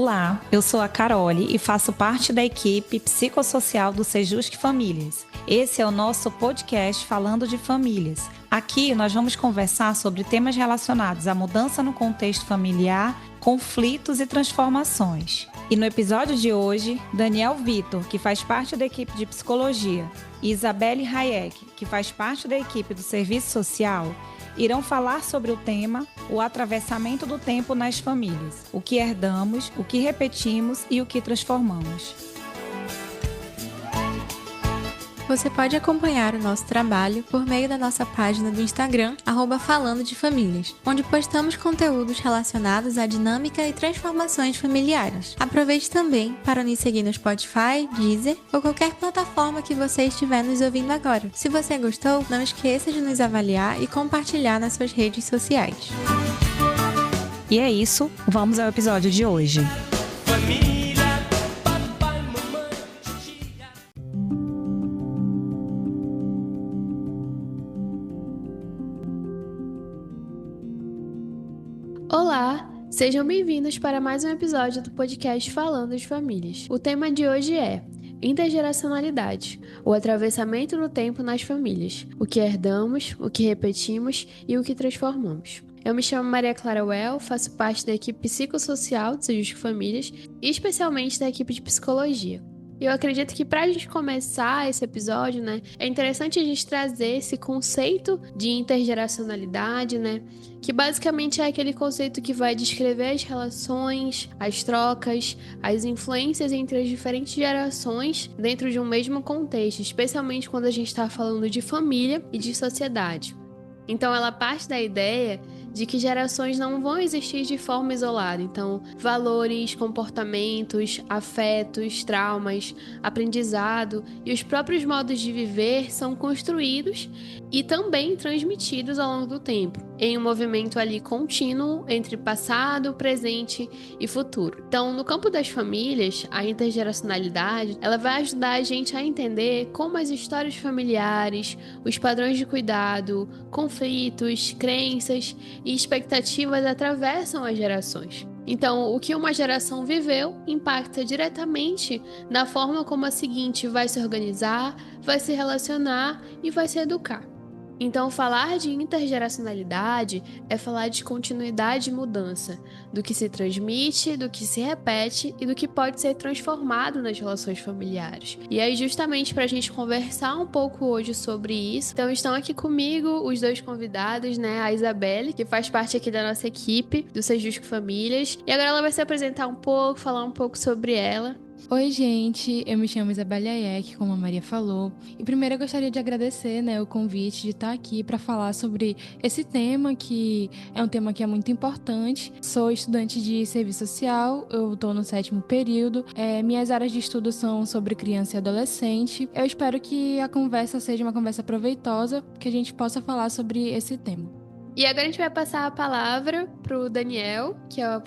Olá, eu sou a Carole e faço parte da equipe psicossocial do Sejusc Famílias. Esse é o nosso podcast falando de famílias. Aqui nós vamos conversar sobre temas relacionados à mudança no contexto familiar, conflitos e transformações. E no episódio de hoje, Daniel Vitor, que faz parte da equipe de psicologia, e Isabelle Hayek, que faz parte da equipe do serviço social, irão falar sobre o tema o atravessamento do tempo nas famílias, o que herdamos, o que repetimos e o que transformamos. Você pode acompanhar o nosso trabalho por meio da nossa página do Instagram, @falandodefamílias, onde postamos conteúdos relacionados à dinâmica e transformações familiares. Aproveite também para nos seguir no Spotify, Deezer ou qualquer plataforma que você estiver nos ouvindo agora. Se você gostou, não esqueça de nos avaliar e compartilhar nas suas redes sociais. E é isso, vamos ao episódio de hoje. Olá, sejam bem-vindos para mais um episódio do podcast Falando de Famílias. O tema de hoje é intergeracionalidade, o atravessamento do tempo nas famílias, o que herdamos, o que repetimos e o que transformamos. Eu me chamo Maria Clara Well, faço parte da equipe psicossocial do Sejusc Famílias e especialmente da equipe de psicologia. Eu acredito que para a gente começar esse episódio, é interessante a gente trazer esse conceito de intergeracionalidade, que basicamente é aquele conceito que vai descrever as relações, as trocas, as influências entre as diferentes gerações dentro de um mesmo contexto, especialmente quando a gente está falando de família e de sociedade. Então, ela parte da ideia de que gerações não vão existir de forma isolada. Então, valores, comportamentos, afetos, traumas, aprendizado e os próprios modos de viver são construídos e também transmitidos ao longo do tempo, em um movimento ali contínuo entre passado, presente e futuro. Então, no campo das famílias, a intergeracionalidade, ela vai ajudar a gente a entender como as histórias familiares, os padrões de cuidado, conflitos, crenças e expectativas atravessam as gerações. Então, o que uma geração viveu impacta diretamente na forma como a seguinte vai se organizar, vai se relacionar e vai se educar. Então, falar de intergeracionalidade é falar de continuidade e mudança, do que se transmite, do que se repete e do que pode ser transformado nas relações familiares. E aí, justamente para a gente conversar um pouco hoje sobre isso, então estão aqui comigo os dois convidados, a Isabelle, que faz parte aqui da nossa equipe do Sejusc Famílias, e agora ela vai se apresentar um pouco, falar um pouco sobre ela. Oi, gente, eu me chamo Isabelle Hayek, como a Maria falou, e primeiro eu gostaria de agradecer, o convite de estar aqui para falar sobre esse tema, que é um tema que é muito importante. Sou estudante de serviço social, eu estou no 7º período, minhas áreas de estudo são sobre criança e adolescente. Eu espero que a conversa seja uma conversa proveitosa, que a gente possa falar sobre esse tema. E agora a gente vai passar a palavra pro Daniel,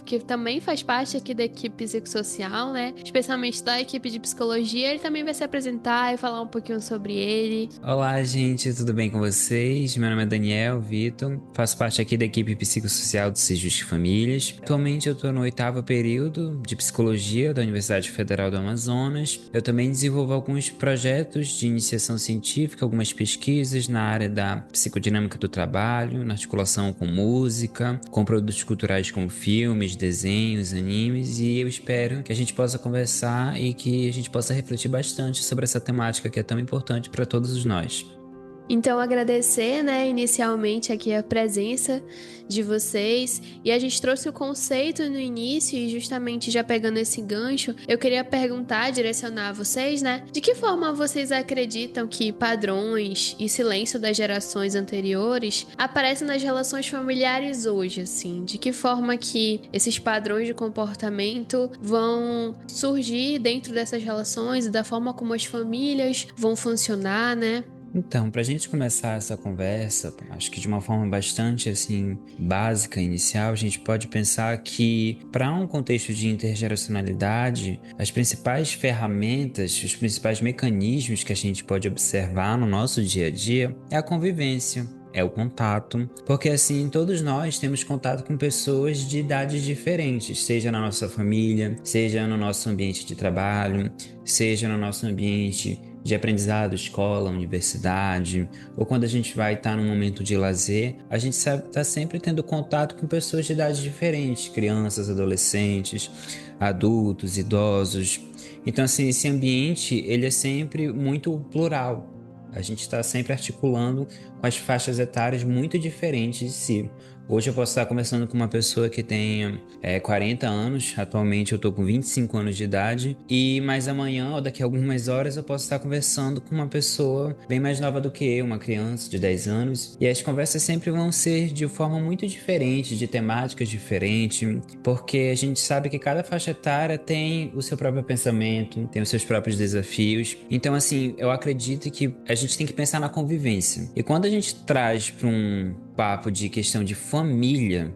que também faz parte aqui da equipe psicossocial, especialmente da equipe de psicologia. Ele também vai se apresentar e falar um pouquinho sobre ele. Olá, gente, tudo bem com vocês? Meu nome é Daniel Vitor, faço parte aqui da equipe psicossocial do Sejusc Famílias. Atualmente eu estou no 8º período de psicologia da Universidade Federal do Amazonas. Eu também desenvolvo alguns projetos de iniciação científica, algumas pesquisas na área da psicodinâmica do trabalho, na articulação com música, com produtos culturais como filmes, desenhos, animes, e eu espero que a gente possa conversar e que a gente possa refletir bastante sobre essa temática que é tão importante para todos nós. Então, agradecer, inicialmente aqui a presença de vocês. E a gente trouxe o conceito no início e justamente já pegando esse gancho, eu queria perguntar, direcionar a vocês, de que forma vocês acreditam que padrões e silêncio das gerações anteriores aparecem nas relações familiares hoje, assim? De que forma que esses padrões de comportamento vão surgir dentro dessas relações e da forma como as famílias vão funcionar, Então, para a gente começar essa conversa, acho que de uma forma bastante básica, inicial, a gente pode pensar que para um contexto de intergeracionalidade, as principais ferramentas, os principais mecanismos que a gente pode observar no nosso dia a dia é a convivência. é o contato, porque assim todos nós temos contato com pessoas de idades diferentes, seja na nossa família, seja no nosso ambiente de trabalho, seja no nosso ambiente de aprendizado, escola, universidade, ou quando a gente vai estar num momento de lazer, a gente está sempre tendo contato com pessoas de idades diferentes, crianças, adolescentes, adultos, idosos. Então, assim, esse ambiente, ele é sempre muito plural. A gente está sempre articulando com as faixas etárias muito diferentes de si. Hoje eu posso estar conversando com uma pessoa que tem 40 anos, atualmente eu estou com 25 anos de idade, e mais amanhã ou daqui a algumas horas eu posso estar conversando com uma pessoa bem mais nova do que eu, uma criança de 10 anos, e as conversas sempre vão ser de forma muito diferente, de temáticas diferentes, porque a gente sabe que cada faixa etária tem o seu próprio pensamento, tem os seus próprios desafios. Então, assim, eu acredito que a gente tem que pensar na convivência. E quando a gente traz para um papo de questão de família,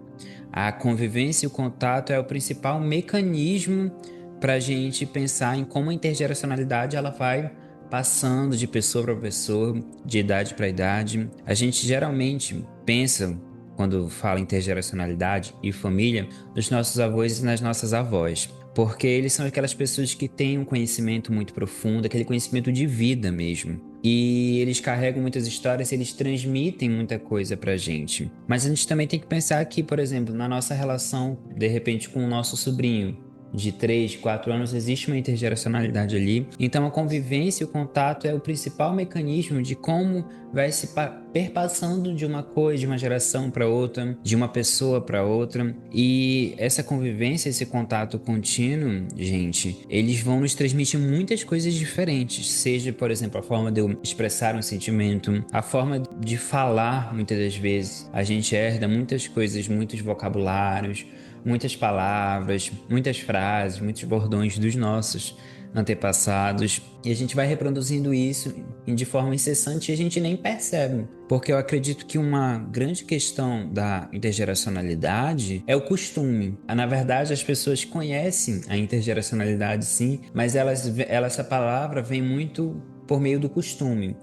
a convivência e o contato é o principal mecanismo para a gente pensar em como a intergeracionalidade ela vai passando de pessoa para pessoa, de idade para idade. A gente geralmente pensa, quando fala intergeracionalidade e família, nos nossos avós e nas nossas avós, porque eles são aquelas pessoas que têm um conhecimento muito profundo, aquele conhecimento de vida mesmo. E eles carregam muitas histórias, eles transmitem muita coisa pra gente. Mas a gente também tem que pensar que, por exemplo, na nossa relação, de repente, com o nosso sobrinho, de 3, 4 anos, existe uma intergeracionalidade ali. Então a convivência e o contato é o principal mecanismo de como vai se perpassando de uma coisa, de uma geração para outra, de uma pessoa para outra. E essa convivência, esse contato contínuo, gente, eles vão nos transmitir muitas coisas diferentes. Seja, por exemplo, a forma de eu expressar um sentimento, a forma de falar, muitas das vezes. A gente herda muitas coisas, muitos vocabulários, muitas palavras, muitas frases, muitos bordões dos nossos antepassados, e a gente vai reproduzindo isso de forma incessante e a gente nem percebe, porque eu acredito que uma grande questão da intergeracionalidade é o costume. Na verdade, as pessoas conhecem a intergeracionalidade sim, mas essa palavra vem muito por meio do costume.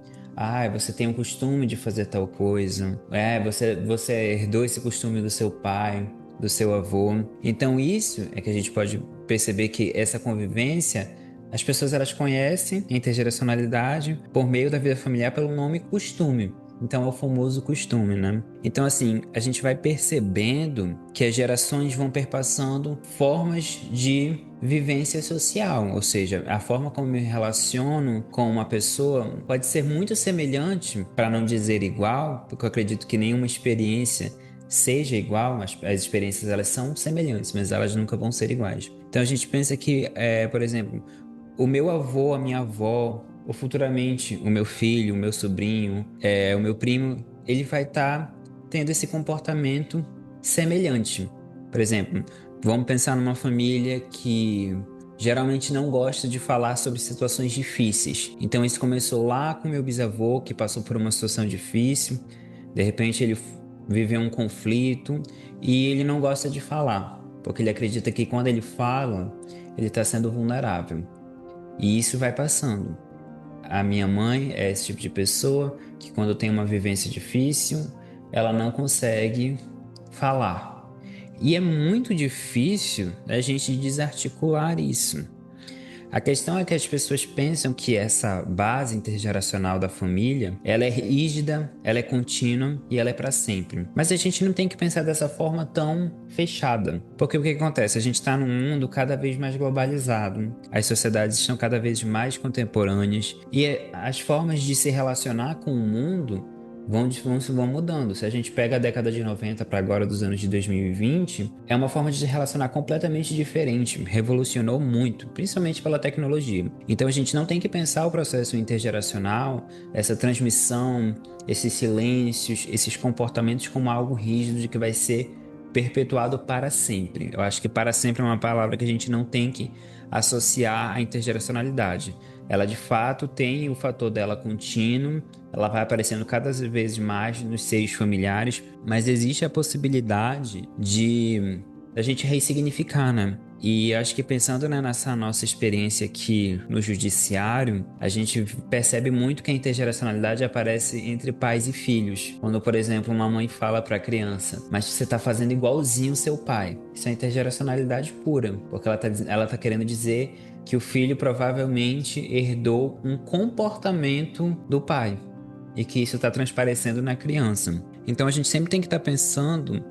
Você tem o costume de fazer tal coisa. Você herdou esse costume do seu pai, do seu avô. Então isso é que a gente pode perceber que essa convivência, as pessoas elas conhecem a intergeracionalidade por meio da vida familiar pelo nome costume. Então é o famoso costume, né? Então assim, a gente vai percebendo que as gerações vão perpassando formas de vivência social, ou seja, a forma como eu me relaciono com uma pessoa pode ser muito semelhante, para não dizer igual, porque eu acredito que nenhuma experiência seja igual, as experiências elas são semelhantes, mas elas nunca vão ser iguais. Então a gente pensa que, por exemplo, o meu avô, a minha avó, ou futuramente o meu filho, o meu sobrinho, o meu primo, ele vai estar tendo esse comportamento semelhante. Por exemplo, vamos pensar numa família que geralmente não gosta de falar sobre situações difíceis. Então isso começou lá com meu bisavô, que passou por uma situação difícil, de repente ele viveu um conflito e ele não gosta de falar, porque ele acredita que quando ele fala, ele está sendo vulnerável. E isso vai passando. A minha mãe é esse tipo de pessoa que quando tem uma vivência difícil, ela não consegue falar. E é muito difícil a gente desarticular isso. A questão é que as pessoas pensam que essa base intergeracional da família, ela é rígida, ela é contínua e ela é para sempre. Mas a gente não tem que pensar dessa forma tão fechada. Porque o que acontece? A gente está num mundo cada vez mais globalizado. As sociedades estão cada vez mais contemporâneas e as formas de se relacionar com o mundo vão mudando. Se a gente pega a década de 90 para agora, dos anos de 2020, é uma forma de se relacionar completamente diferente, revolucionou muito, principalmente pela tecnologia. Então a gente não tem que pensar o processo intergeracional, essa transmissão, esses silêncios, esses comportamentos como algo rígido de que vai ser perpetuado para sempre. Eu acho que para sempre é uma palavra que a gente não tem que associar à intergeracionalidade. Ela de fato tem o fator dela contínuo, ela vai aparecendo cada vez mais nos seios familiares, mas existe a possibilidade de a gente ressignificar, né? E acho que pensando, né, nessa nossa experiência aqui no judiciário, a gente percebe muito que a intergeracionalidade aparece entre pais e filhos. Quando, por exemplo, uma mãe fala para a criança, mas você está fazendo igualzinho o seu pai. Isso é intergeracionalidade pura, porque ela tá querendo dizer que o filho provavelmente herdou um comportamento do pai e que isso está transparecendo na criança. Então a gente sempre tem que estar pensando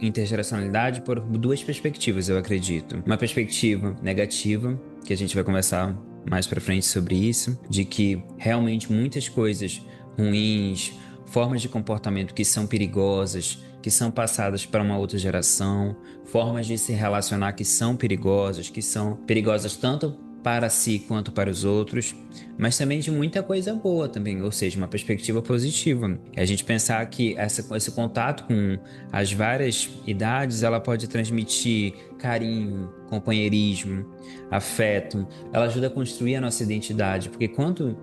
intergeracionalidade por duas perspectivas, eu acredito. Uma perspectiva negativa, que a gente vai conversar mais pra frente sobre isso, de que realmente muitas coisas ruins, formas de comportamento que são perigosas, que são passadas para uma outra geração, formas de se relacionar que são perigosas tanto para si quanto para os outros, mas também de muita coisa boa também, ou seja, uma perspectiva positiva. É a gente pensar que esse contato com as várias idades, ela pode transmitir carinho, companheirismo, afeto, ela ajuda a construir a nossa identidade, porque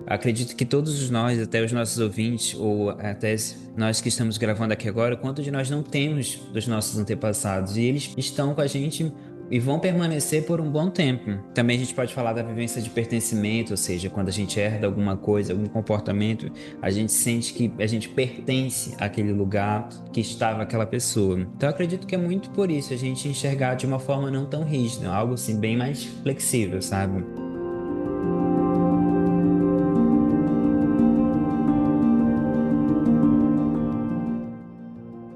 acredito que todos nós, até os nossos ouvintes, ou até nós que estamos gravando aqui agora, quanto de nós não temos dos nossos antepassados, e eles estão com a gente e vão permanecer por um bom tempo. Também a gente pode falar da vivência de pertencimento, ou seja, quando a gente herda alguma coisa, algum comportamento, a gente sente que a gente pertence àquele lugar que estava aquela pessoa. Então eu acredito que é muito por isso a gente enxergar de uma forma não tão rígida, algo assim bem mais flexível, sabe?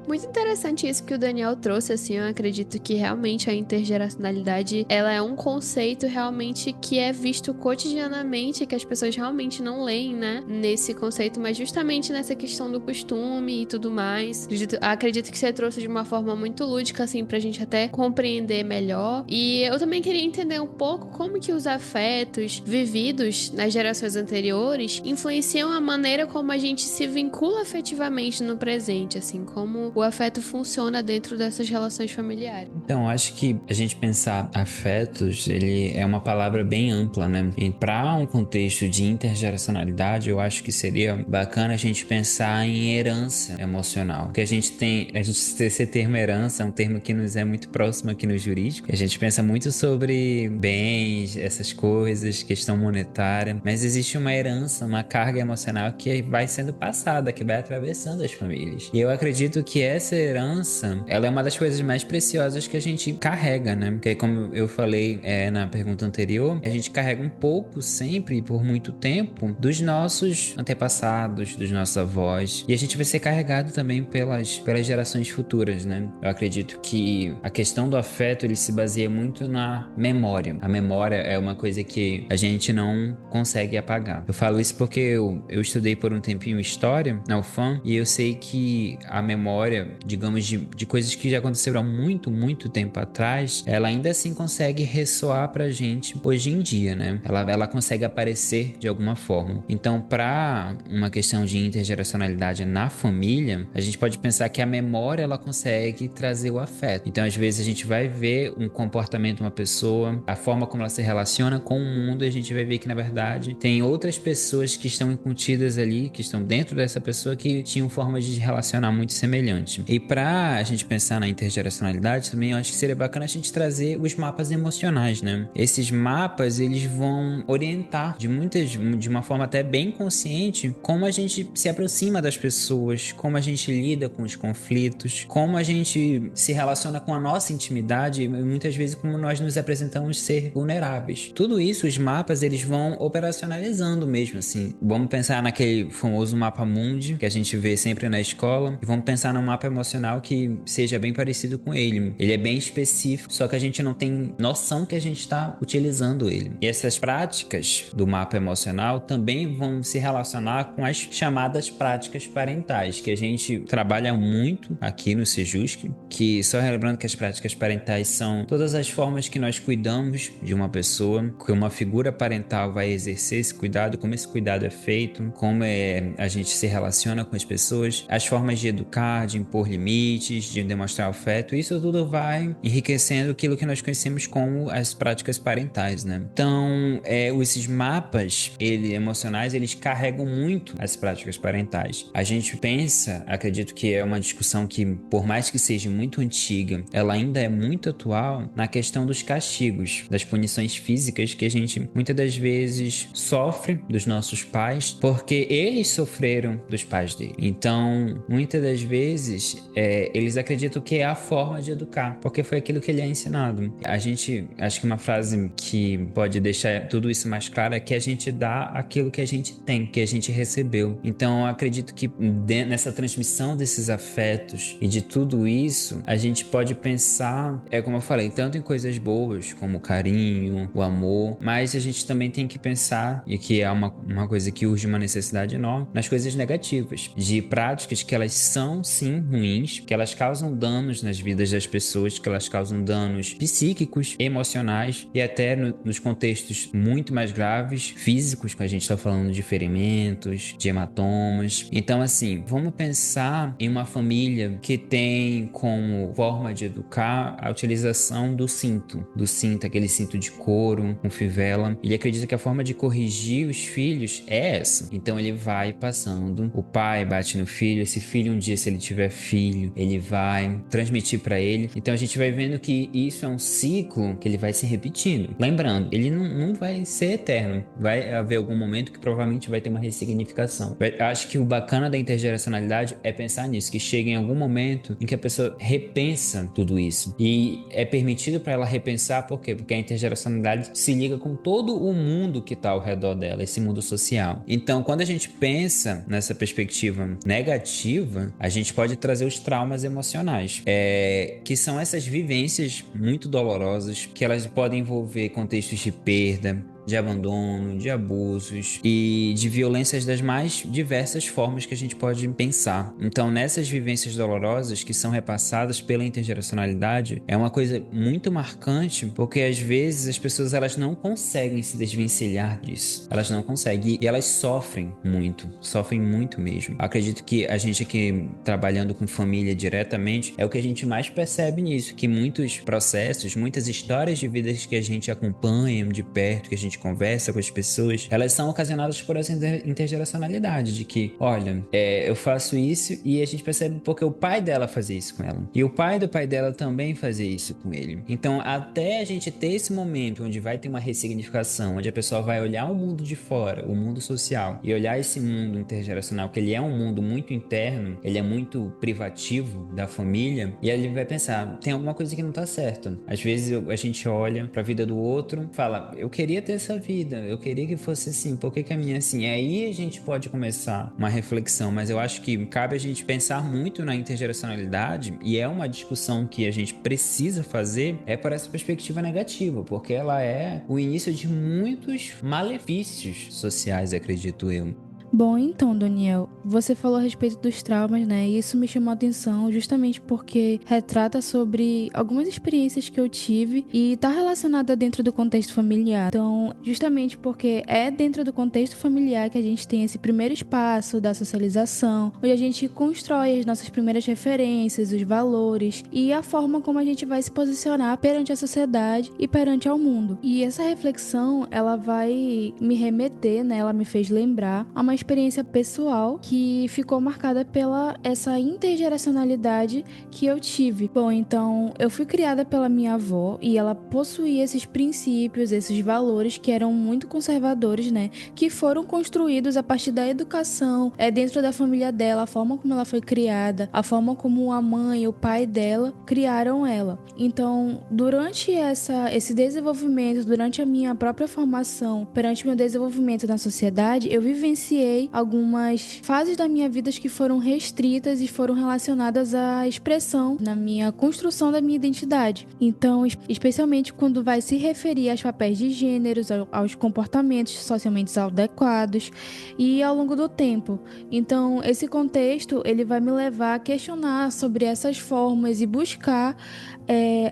Muito interessante isso que o Daniel trouxe, assim, eu acredito que realmente a intergeracionalidade, ela é um conceito realmente que é visto cotidianamente, que as pessoas realmente não leem, né, nesse conceito, mas justamente nessa questão do costume e tudo mais. Acredito que você trouxe de uma forma muito lúdica, assim, pra gente até compreender melhor. E eu também queria entender um pouco como que os afetos vividos nas gerações anteriores influenciam a maneira como a gente se vincula afetivamente no presente, assim, como o afeto funciona dentro dessas relações familiares. Então, acho que a gente pensar afetos, ele é uma palavra bem ampla, né? E para um contexto de intergeracionalidade, eu acho que seria bacana a gente pensar em herança emocional. Porque a gente esse termo herança é um termo que nos é muito próximo aqui no jurídico. A gente pensa muito sobre bens, essas coisas, questão monetária, mas existe uma herança, uma carga emocional que vai sendo passada, que vai atravessando as famílias. E eu acredito que essa herança, ela é uma das coisas mais preciosas que a gente carrega, né? Porque como eu falei na pergunta anterior, a gente carrega um pouco sempre, por muito tempo, dos nossos antepassados, dos nossos avós. E a gente vai ser carregado também pelas gerações futuras, né? Eu acredito que a questão do afeto, ele se baseia muito na memória. A memória é uma coisa que a gente não consegue apagar. Eu falo isso porque eu estudei por um tempinho História na UFAM e eu sei que a memória, digamos, de coisas que já aconteceram há muito, muito tempo atrás, ela ainda assim consegue ressoar pra gente hoje em dia, né? Ela consegue aparecer de alguma forma. Então, para uma questão de intergeracionalidade na família, a gente pode pensar que a memória, ela consegue trazer o afeto. Então, às vezes, a gente vai ver um comportamento de uma pessoa, a forma como ela se relaciona com o mundo, e a gente vai ver que, na verdade, tem outras pessoas que estão incutidas ali, que estão dentro dessa pessoa, que tinham formas de relacionar muito semelhantes. E para a gente pensar na intergeracionalidade também, eu acho que seria bacana a gente trazer os mapas emocionais, né? Esses mapas, eles vão orientar de uma forma até bem consciente como a gente se aproxima das pessoas, como a gente lida com os conflitos, como a gente se relaciona com a nossa intimidade e muitas vezes como nós nos apresentamos ser vulneráveis. Tudo isso, os mapas, eles vão operacionalizando mesmo, assim. Vamos pensar naquele famoso mapa mundi que a gente vê sempre na escola e vamos pensar num mapa emocional que seja bem parecido com ele. Ele é bem específico, só que a gente não tem noção que a gente está utilizando ele. E essas práticas do mapa emocional também vão se relacionar com as chamadas práticas parentais, que a gente trabalha muito aqui no Sejusc, que só relembrando que as práticas parentais são todas as formas que nós cuidamos de uma pessoa, que uma figura parental vai exercer esse cuidado, como esse cuidado é feito, como a gente se relaciona com as pessoas, as formas de educar, de impor limites, de demonstrar afeto. Isso tudo vai enriquecendo aquilo que nós conhecemos como as práticas parentais, né? Então, esses mapas emocionais, eles carregam muito as práticas parentais. A gente pensa, acredito que é uma discussão que, por mais que seja muito antiga, ela ainda é muito atual na questão dos castigos, das punições físicas que a gente muitas das vezes sofre dos nossos pais, porque eles sofreram dos pais dele. Então, muitas das vezes, eles acreditam que é a forma de educar, porque foi aquilo que ele é ensinado. Acho que uma frase que pode deixar tudo isso mais claro é que a gente dá aquilo que a gente tem, que a gente recebeu. Então, eu acredito que nessa transmissão desses afetos e de tudo isso, a gente pode pensar, como eu falei, tanto em coisas boas, como o carinho, o amor, mas a gente também tem que pensar, e que é uma coisa que urge uma necessidade enorme, nas coisas negativas, de práticas que elas são sim ruins, que elas causam danos nas vidas das pessoas, que elas causam danos psíquicos, emocionais e até nos contextos muito mais graves, físicos, que a gente está falando de ferimentos, de hematomas. Então, assim, vamos pensar em uma família que tem como forma de educar a utilização do cinto, aquele cinto de couro, com fivela. Ele acredita que a forma de corrigir os filhos é essa. Então ele vai passando, o pai bate no filho, esse filho um dia, se ele tiver filho, ele vai transmitir para ele. Então a gente vai vendo que isso é um ciclo que ele vai se repetindo. Lembrando, ele não vai ser eterno. Vai haver algum momento que provavelmente vai ter uma ressignificação. Acho que o bacana da intergeracionalidade é pensar nisso, que chega em algum momento em que a pessoa repensa tudo isso. E é permitido para ela repensar, por quê? Porque a intergeracionalidade se liga com todo o mundo que está ao redor dela, esse mundo social. Então, quando a gente pensa nessa perspectiva negativa, a gente pode trazer os traumas emocionais, que são essas vivências muito dolorosas, que elas podem envolver contextos de perda, de abandono, de abusos e de violências das mais diversas formas que a gente pode pensar. Então, nessas vivências dolorosas que são repassadas pela intergeracionalidade, é uma coisa muito marcante, porque às vezes as pessoas elas não conseguem se desvencilhar disso. Elas não conseguem e elas sofrem muito mesmo. Acredito que a gente aqui trabalhando com família diretamente é o que a gente mais percebe nisso, que muitos processos, muitas histórias de vidas que a gente acompanha de perto, que a gente conversa com as pessoas, elas são ocasionadas por essa intergeracionalidade, de que, olha, eu faço isso e a gente percebe porque o pai dela fazia isso com ela. E o pai do pai dela também fazia isso com ele. Então, até a gente ter esse momento onde vai ter uma ressignificação, onde a pessoa vai olhar o mundo de fora, o mundo social, e olhar esse mundo intergeracional, que ele é um mundo muito interno, ele é muito privativo da família, e aí ele vai pensar, tem alguma coisa que não tá certo. Às vezes a gente olha pra vida do outro, fala, eu queria ter essa vida, eu queria que fosse assim, por que a minha é assim? E aí a gente pode começar uma reflexão, mas eu acho que cabe a gente pensar muito na intergeracionalidade, e é uma discussão que a gente precisa fazer, por essa perspectiva negativa, porque ela é o início de muitos malefícios sociais, acredito eu. Bom, então, Daniel, você falou a respeito dos traumas, né? E isso me chamou a atenção justamente porque retrata sobre algumas experiências que eu tive e tá relacionada dentro do contexto familiar. Então, justamente porque é dentro do contexto familiar que a gente tem esse primeiro espaço da socialização, onde a gente constrói as nossas primeiras referências, os valores e a forma como a gente vai se posicionar perante a sociedade e perante ao mundo. E essa reflexão, ela vai me remeter, né? Ela me fez lembrar a uma experiência pessoal que ficou marcada pela essa intergeracionalidade que eu tive. Bom, então eu fui criada pela minha avó e ela possuía esses princípios, esses valores que eram muito conservadores, né? Que foram construídos a partir da educação, dentro da família dela, a forma como ela foi criada, a forma como a mãe e o pai dela criaram ela. Então, durante esse desenvolvimento, durante a minha própria formação, perante meu desenvolvimento na sociedade, eu vivenciei algumas fases da minha vida que foram restritas e foram relacionadas à expressão na minha construção da minha identidade. Então, especialmente quando vai se referir aos papéis de gêneros, aos comportamentos socialmente adequados e ao longo do tempo. Então, esse contexto, ele vai me levar a questionar sobre essas formas e buscar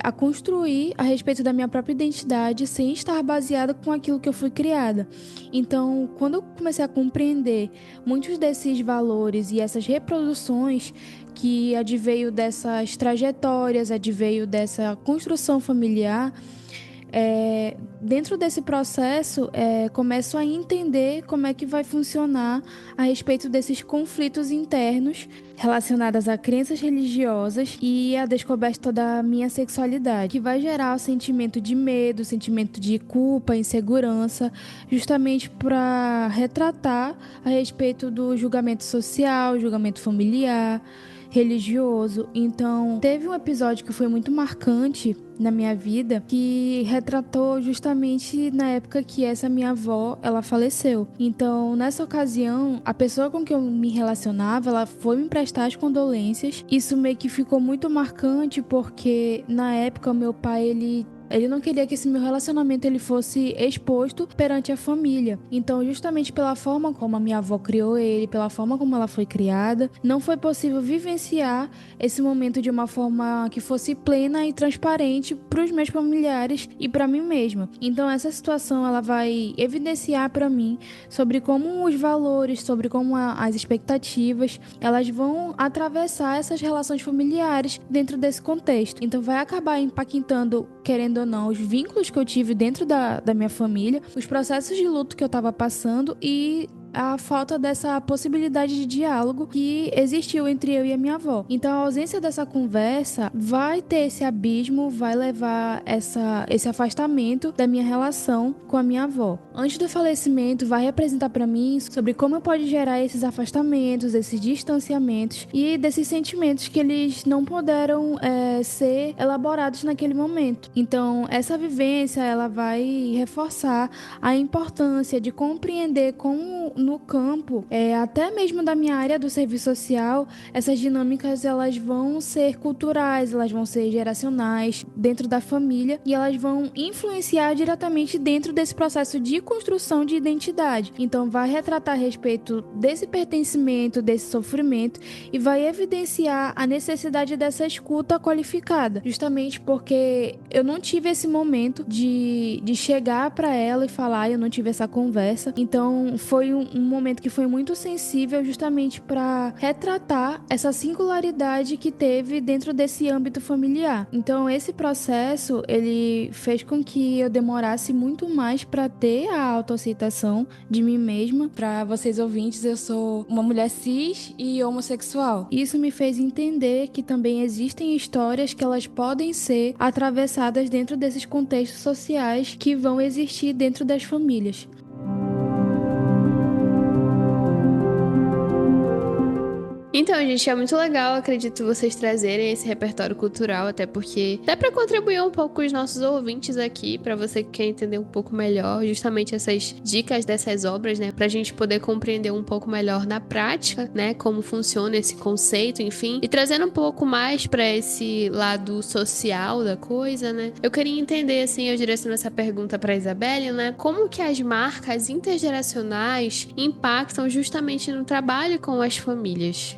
a construir a respeito da minha própria identidade sem estar baseada com aquilo que eu fui criada. Então, quando eu comecei a compreender entender muitos desses valores e essas reproduções que adveio dessas trajetórias, adveio dessa construção familiar, dentro desse processo, começo a entender como é que vai funcionar a respeito desses conflitos internos relacionados a crenças religiosas e a descoberta da minha sexualidade, que vai gerar o sentimento de medo, sentimento de culpa, insegurança, justamente para retratar a respeito do julgamento social, julgamento familiar, religioso. Então, teve um episódio que foi muito marcante na minha vida, que retratou justamente na época que essa minha avó, ela faleceu. Então, nessa ocasião, a pessoa com que eu me relacionava, ela foi me prestar as condolências. Isso meio que ficou muito marcante, porque na época o meu pai, ele não queria que esse meu relacionamento ele fosse exposto perante a família. Então, justamente pela forma como a minha avó criou ele, pela forma como ela foi criada, não foi possível vivenciar esse momento de uma forma que fosse plena e transparente para os meus familiares e para mim mesma. Então, essa situação ela vai evidenciar para mim sobre como os valores, sobre como as expectativas, elas vão atravessar essas relações familiares dentro desse contexto. Então, vai acabar impactando, querendo ou não, os vínculos que eu tive dentro da minha família, os processos de luto que eu estava passando e a falta dessa possibilidade de diálogo que existiu entre eu e a minha avó. Então, a ausência dessa conversa vai ter esse abismo, vai levar esse afastamento da minha relação com a minha avó. Antes do falecimento, vai representar para mim sobre como pode gerar esses afastamentos, esses distanciamentos e desses sentimentos que eles não puderam ser elaborados naquele momento. Então, essa vivência, ela vai reforçar a importância de compreender como no campo, até mesmo da minha área do serviço social, essas dinâmicas elas vão ser culturais, elas vão ser geracionais dentro da família e elas vão influenciar diretamente dentro desse processo de construção de identidade. Então vai retratar a respeito desse pertencimento, desse sofrimento e vai evidenciar a necessidade dessa escuta qualificada, justamente porque eu não tive esse momento de chegar para ela e falar, eu não tive essa conversa. Então foi um momento que foi muito sensível justamente para retratar essa singularidade que teve dentro desse âmbito familiar. Então esse processo, ele fez com que eu demorasse muito mais para ter a autoaceitação de mim mesma. Para vocês ouvintes, eu sou uma mulher cis e homossexual. Isso me fez entender que também existem histórias que elas podem ser atravessadas dentro desses contextos sociais que vão existir dentro das famílias. Então, gente, é muito legal, acredito, vocês trazerem esse repertório cultural, até porque dá para contribuir um pouco com os nossos ouvintes aqui, para você que quer entender um pouco melhor justamente essas dicas dessas obras, né, pra gente poder compreender um pouco melhor na prática, né, como funciona esse conceito, enfim, e trazendo um pouco mais para esse lado social da coisa, né. Eu queria entender, assim, eu direciono essa pergunta para Isabelle, né, como que as marcas intergeracionais impactam justamente no trabalho com as famílias?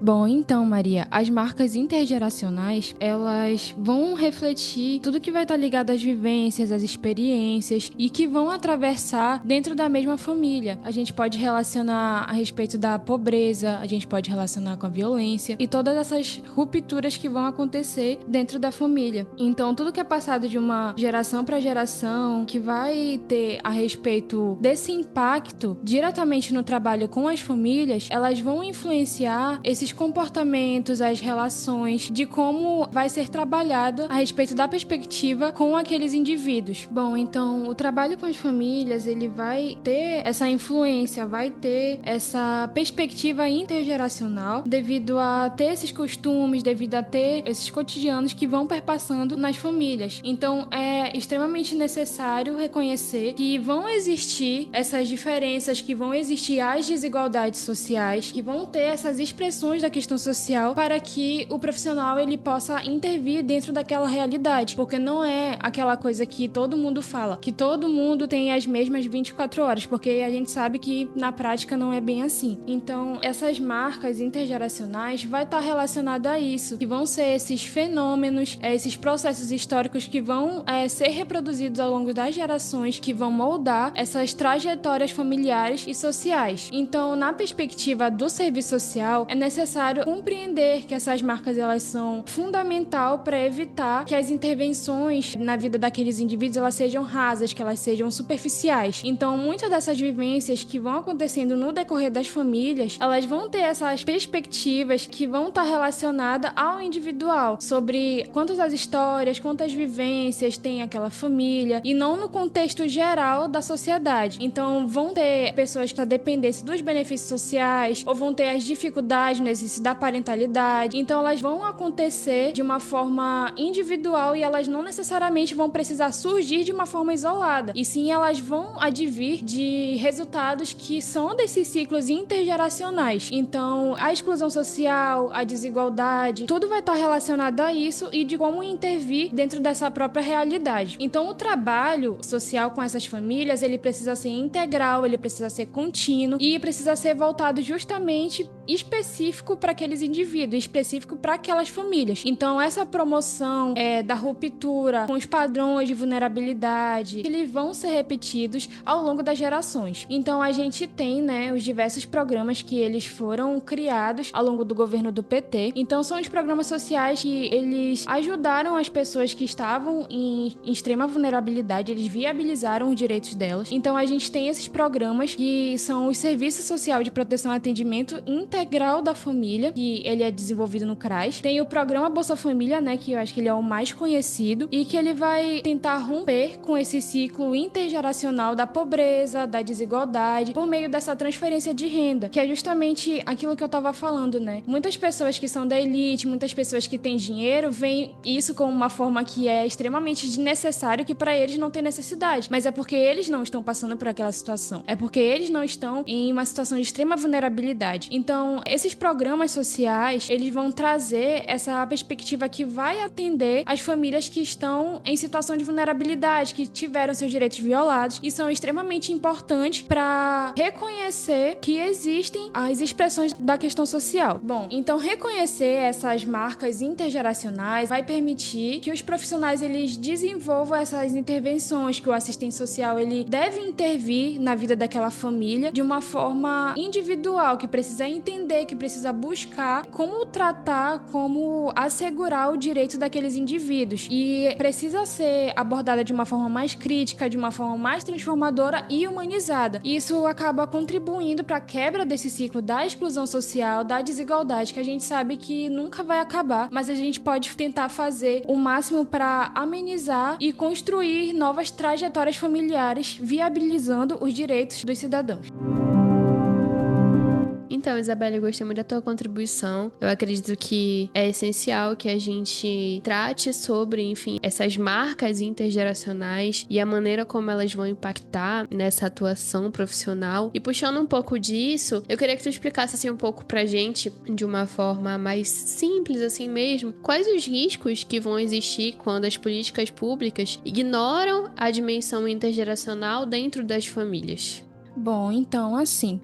Bom, então, Maria, as marcas intergeracionais, elas vão refletir tudo que vai estar ligado às vivências, às experiências e que vão atravessar dentro da mesma família. A gente pode relacionar a respeito da pobreza, a gente pode relacionar com a violência e todas essas rupturas que vão acontecer dentro da família. Então, tudo que é passado de uma geração para geração, que vai ter a respeito desse impacto diretamente no trabalho com as famílias, elas vão influenciar esses comportamentos, as relações, de como vai ser trabalhado a respeito da perspectiva com aqueles indivíduos. Bom, então, o trabalho com as famílias, ele vai ter essa influência, vai ter essa perspectiva intergeracional devido a ter esses costumes, devido a ter esses cotidianos que vão perpassando nas famílias. Então, é extremamente necessário reconhecer que vão existir essas diferenças, que vão existir as desigualdades sociais, que vão ter essas expressões da questão social para que o profissional ele possa intervir dentro daquela realidade, porque não é aquela coisa que todo mundo fala, que todo mundo tem as mesmas 24 horas, porque a gente sabe que na prática não é bem assim. Então, essas marcas intergeracionais vai estar relacionada a isso, que vão ser esses fenômenos, esses processos históricos que vão ser reproduzidos ao longo das gerações, que vão moldar essas trajetórias familiares e sociais. Então, na perspectiva do serviço social, é necessário compreender que essas marcas elas são fundamental para evitar que as intervenções na vida daqueles indivíduos elas sejam rasas, que elas sejam superficiais. Então, muitas dessas vivências que vão acontecendo no decorrer das famílias, elas vão ter essas perspectivas que vão estar relacionadas ao individual, sobre quantas histórias, quantas vivências tem aquela família, e não no contexto geral da sociedade. Então, vão ter pessoas que estão dependendo dos benefícios sociais, ou vão ter as dificuldades no exercício da parentalidade. Então, elas vão acontecer de uma forma individual e elas não necessariamente vão precisar surgir de uma forma isolada. E sim, elas vão advir de resultados que são desses ciclos intergeracionais. Então, a exclusão social, a desigualdade, tudo vai estar relacionado a isso e de como intervir dentro dessa própria realidade. Então, o trabalho social com essas famílias, ele precisa ser integral, ele precisa ser contínuo e precisa ser voltado justamente específico para aqueles indivíduos, específico para aquelas famílias. Então, essa promoção da ruptura com os padrões de vulnerabilidade, eles vão ser repetidos ao longo das gerações. Então, a gente tem, os diversos programas que eles foram criados ao longo do governo do PT. Então, são os programas sociais que eles ajudaram as pessoas que estavam em extrema vulnerabilidade, eles viabilizaram os direitos delas. Então, a gente tem esses programas que são o Serviço Social de Proteção e Atendimento Integral da Família, que ele é desenvolvido no CRAS. Tem o Programa Bolsa Família, que eu acho que ele é o mais conhecido, e que ele vai tentar romper com esse ciclo intergeracional da pobreza, da desigualdade, por meio dessa transferência de renda, que é justamente aquilo que eu tava falando, Muitas pessoas que são da elite, muitas pessoas que têm dinheiro, veem isso como uma forma que é extremamente desnecessário, que para eles não tem necessidade, mas é porque eles não estão passando por aquela situação, é porque eles não estão em uma situação de extrema vulnerabilidade. Então, esses programas sociais, eles vão trazer essa perspectiva que vai atender as famílias que estão em situação de vulnerabilidade, que tiveram seus direitos violados, e são extremamente importantes para reconhecer que existem as expressões da questão social. Bom, então reconhecer essas marcas intergeracionais vai permitir que os profissionais eles desenvolvam essas intervenções, que o assistente social ele deve intervir na vida daquela família de uma forma individual, que precisa entender, que precisa buscar como tratar, como assegurar o direito daqueles indivíduos, e precisa ser abordada de uma forma mais crítica, de uma forma mais transformadora e humanizada. Isso acaba contribuindo para a quebra desse ciclo da exclusão social, da desigualdade, que a gente sabe que nunca vai acabar, mas a gente pode tentar fazer o máximo para amenizar e construir novas trajetórias familiares, viabilizando os direitos dos cidadãos. Então, Isabela, eu gostei muito da tua contribuição. Eu acredito que é essencial que a gente trate sobre, enfim, essas marcas intergeracionais e a maneira como elas vão impactar nessa atuação profissional. E puxando um pouco disso, eu queria que tu explicasse assim um pouco pra gente, de uma forma mais simples assim mesmo, quais os riscos que vão existir quando as políticas públicas ignoram a dimensão intergeracional dentro das famílias. Bom, então, assim,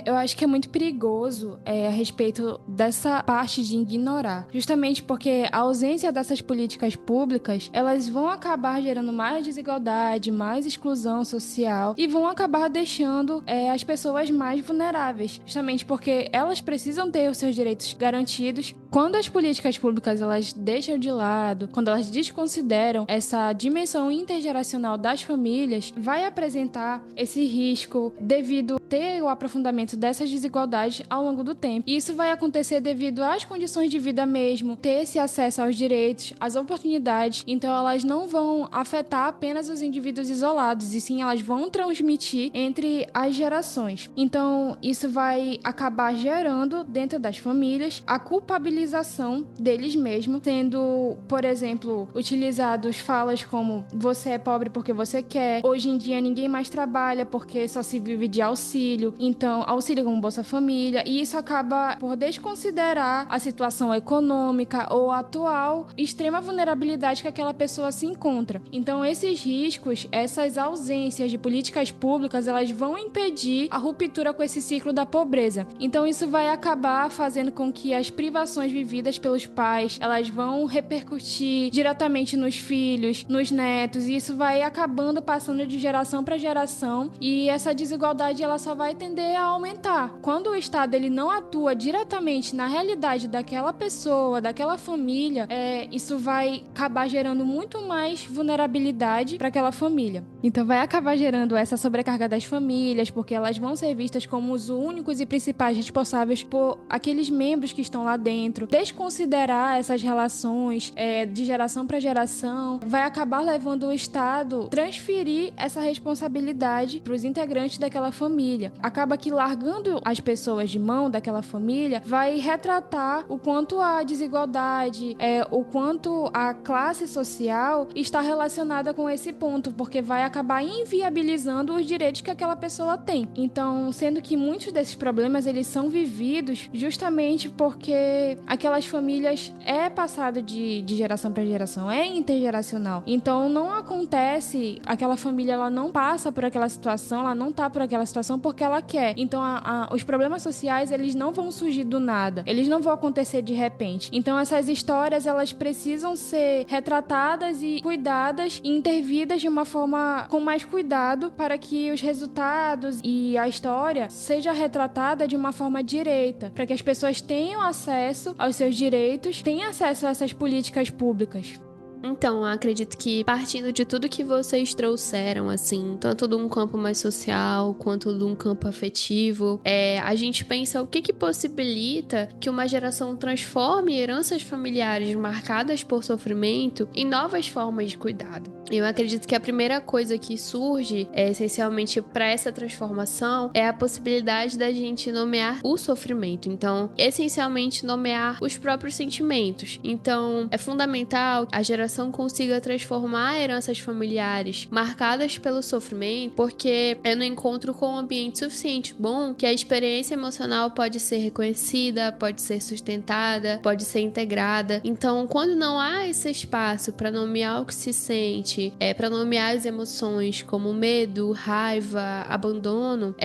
eu acho que é muito perigoso a respeito dessa parte de ignorar. Justamente porque a ausência dessas políticas públicas, elas vão acabar gerando mais desigualdade, mais exclusão social e vão acabar deixando as pessoas mais vulneráveis. Justamente porque elas precisam ter os seus direitos garantidos. Quando as políticas públicas, elas deixam de lado, quando elas desconsideram essa dimensão intergeracional das famílias, vai apresentar esse risco devido ter o aprofundamento dessas desigualdades ao longo do tempo. E isso vai acontecer devido às condições de vida mesmo, ter esse acesso aos direitos, às oportunidades. Então, elas não vão afetar apenas os indivíduos isolados, e sim, elas vão transmitir entre as gerações. Então, isso vai acabar gerando, dentro das famílias, a culpabilização deles mesmos, sendo, por exemplo, utilizados falas como: você é pobre porque você quer, hoje em dia ninguém mais trabalha porque só se vive de auxílio. auxílio, então auxílio como Bolsa Família, e isso acaba por desconsiderar a situação econômica ou a atual extrema vulnerabilidade que aquela pessoa se encontra. Então esses riscos, essas ausências de políticas públicas, elas vão impedir a ruptura com esse ciclo da pobreza. Então isso vai acabar fazendo com que as privações vividas pelos pais, elas vão repercutir diretamente nos filhos, nos netos, e isso vai acabando passando de geração para geração, e essa desigualdade ela só vai tender a aumentar. Quando o Estado ele não atua diretamente na realidade daquela pessoa, daquela família, isso vai acabar gerando muito mais vulnerabilidade para aquela família. Então vai acabar gerando essa sobrecarga das famílias, porque elas vão ser vistas como os únicos e principais responsáveis por aqueles membros que estão lá dentro. Desconsiderar essas relações de geração para geração vai acabar levando o Estado a transferir essa responsabilidade para os integrantes daquela família. Acaba que largando as pessoas de mão daquela família vai retratar o quanto a desigualdade, o quanto a classe social está relacionada com esse ponto, porque vai acabar inviabilizando os direitos que aquela pessoa tem. Então, sendo que muitos desses problemas eles são vividos justamente porque aquelas famílias passado de geração para geração, é intergeracional. Então, não acontece, aquela família ela não passa por aquela situação, ela não tá por aquela situação porque ela quer. Então, os problemas sociais eles não vão surgir do nada, eles não vão acontecer de repente. Então, essas histórias elas precisam ser retratadas e cuidadas e intervidas de uma forma com mais cuidado para que os resultados e a história seja retratada de uma forma direita, para que as pessoas tenham acesso aos seus direitos, tenham acesso a essas políticas públicas. Então, acredito que partindo de tudo que vocês trouxeram, assim, tanto de um campo mais social quanto de um campo afetivo, a gente pensa o que possibilita que uma geração transforme heranças familiares marcadas por sofrimento em novas formas de cuidado. Eu acredito que a primeira coisa que surge, essencialmente para essa transformação, é a possibilidade da gente nomear o sofrimento. Então, essencialmente nomear os próprios sentimentos. Então, é fundamental a geração consiga transformar heranças familiares marcadas pelo sofrimento, porque é no encontro com um ambiente suficiente bom que a experiência emocional pode ser reconhecida, pode ser sustentada, pode ser integrada. Então, quando não há esse espaço para nomear o que se sente, para nomear as emoções como medo, raiva, abandono,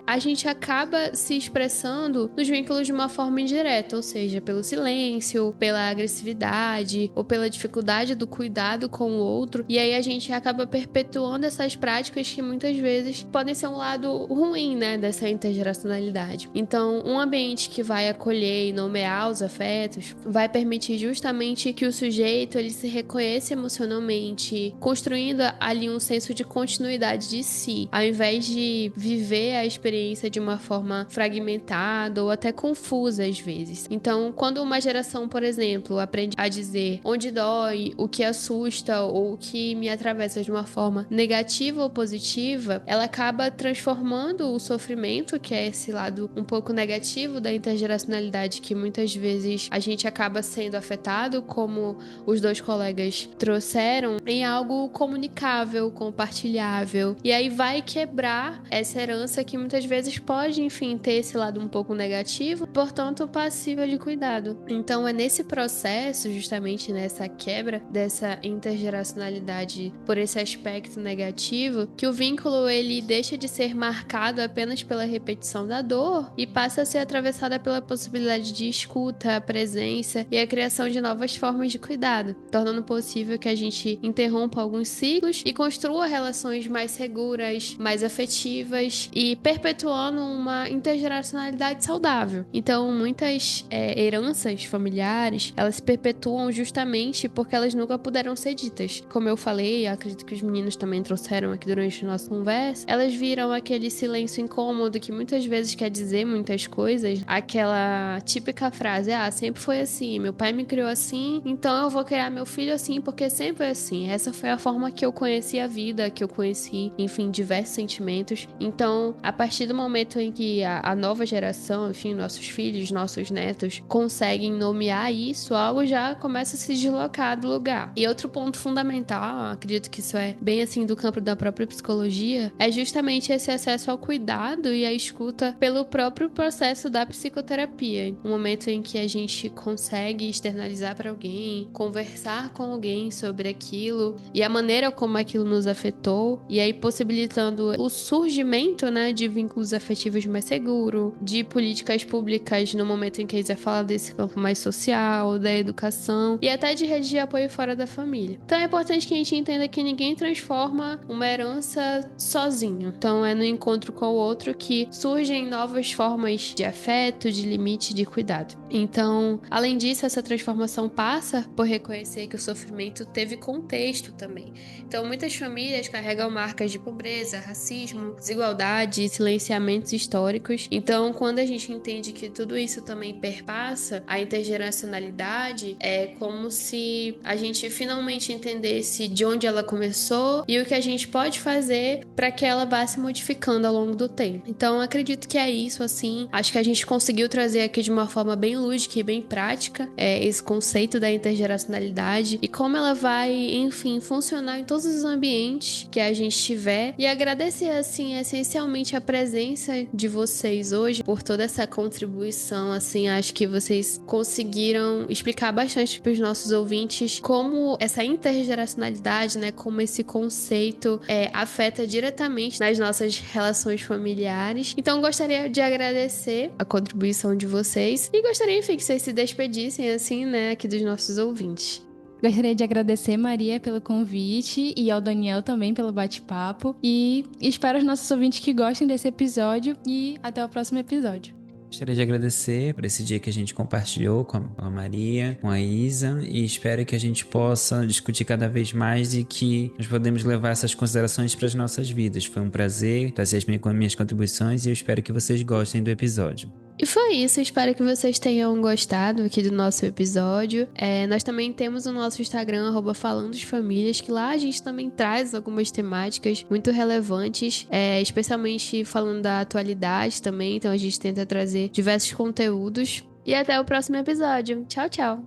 a gente acaba se expressando nos vínculos de uma forma indireta, ou seja, pelo silêncio, pela agressividade ou pela dificuldade do cuidado com o outro, e aí a gente acaba perpetuando essas práticas que muitas vezes podem ser um lado ruim, né, dessa intergeracionalidade. Então, um ambiente que vai acolher e nomear os afetos vai permitir justamente que o sujeito ele se reconheça emocionalmente, construindo ali um senso de continuidade de si, ao invés de viver a experiência de uma forma fragmentada ou até confusa às vezes. Então, quando uma geração, por exemplo, aprende a dizer onde dói, o que assusta ou o que me atravessa de uma forma negativa ou positiva, ela acaba transformando o sofrimento, que é esse lado um pouco negativo da intergeracionalidade que muitas vezes a gente acaba sendo afetado, como os dois colegas trouxeram, em algo comunicável, compartilhável. E aí vai quebrar essa herança que muitas vezes pode, enfim, ter esse lado um pouco negativo, portanto passível de cuidado. Então é nesse processo, justamente nessa quebra dessa intergeracionalidade por esse aspecto negativo, que o vínculo ele deixa de ser marcado apenas pela repetição da dor e passa a ser atravessada pela possibilidade de escuta, presença e a criação de novas formas de cuidado, tornando possível que a gente interrompa alguns ciclos e construa relações mais seguras, mais afetivas e perpetuando uma intergeracionalidade saudável. Então, muitas heranças familiares, elas se perpetuam justamente porque elas nunca puderam ser ditas. Como eu falei, acredito que os meninos também trouxeram aqui durante a nossa conversa, elas viram aquele silêncio incômodo que muitas vezes quer dizer muitas coisas, aquela típica frase, sempre foi assim, meu pai me criou assim, então eu vou criar meu filho assim porque sempre foi assim. Essa foi a forma que eu conheci a vida, que eu conheci, enfim, diversos sentimentos. Então, a partir do momento em que a nova geração, enfim, nossos filhos, nossos netos, conseguem nomear isso, algo já começa a se deslocar do lugar chegar. E outro ponto fundamental, acredito que isso é bem assim do campo da própria psicologia, é justamente esse acesso ao cuidado e à escuta pelo próprio processo da psicoterapia. Um momento em que a gente consegue externalizar para alguém, conversar com alguém sobre aquilo e a maneira como aquilo nos afetou, e aí possibilitando o surgimento, né, de vínculos afetivos mais seguros, de políticas públicas no momento em que a Isa fala desse campo mais social, da educação e até de rede de apoio fora da família. Então é importante que a gente entenda que ninguém transforma uma herança sozinho. Então é no encontro com o outro que surgem novas formas de afeto, de limite, de cuidado. Então, além disso, essa transformação passa por reconhecer que o sofrimento teve contexto também. Então, muitas famílias carregam marcas de pobreza, racismo, desigualdade e silenciamentos históricos. Então, quando a gente entende que tudo isso também perpassa a intergeracionalidade, é como se a gente finalmente entendesse de onde ela começou e o que a gente pode fazer para que ela vá se modificando ao longo do tempo. Então, acredito que é isso, assim. Acho que a gente conseguiu trazer aqui de uma forma bem lúdica e bem prática esse conceito da intergeracionalidade e como ela vai, enfim, funcionar em todos os ambientes que a gente tiver, e agradecer, assim, essencialmente a presença de vocês hoje por toda essa contribuição, assim, acho que vocês conseguiram explicar bastante para os nossos ouvintes como essa intergeracionalidade, né, como esse conceito afeta diretamente nas nossas relações familiares. Então, gostaria de agradecer a contribuição de vocês e gostaria, enfim, que vocês se despedissem, assim, né, aqui dos nossos ouvintes. Gostaria de agradecer, Maria, pelo convite e ao Daniel também pelo bate-papo. E espero os nossos ouvintes que gostem desse episódio e até o próximo episódio. Gostaria de agradecer por esse dia que a gente compartilhou com a Maria, com a Isa, e espero que a gente possa discutir cada vez mais e que nós podemos levar essas considerações para as nossas vidas. Foi um prazer trazer as minhas contribuições e eu espero que vocês gostem do episódio. E foi isso, espero que vocês tenham gostado aqui do nosso episódio. Nós também temos o nosso Instagram, @falandosfamilias, que lá a gente também traz algumas temáticas muito relevantes, especialmente falando da atualidade também, então a gente tenta trazer diversos conteúdos. E até o próximo episódio. Tchau, tchau!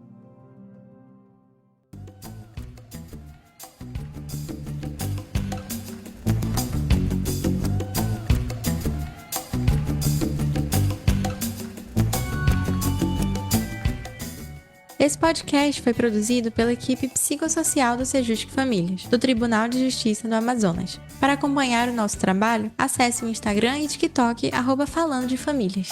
Esse podcast foi produzido pela equipe psicossocial do Sejusc Famílias, do Tribunal de Justiça do Amazonas. Para acompanhar o nosso trabalho, acesse o Instagram e TikTok @falandodefamilias.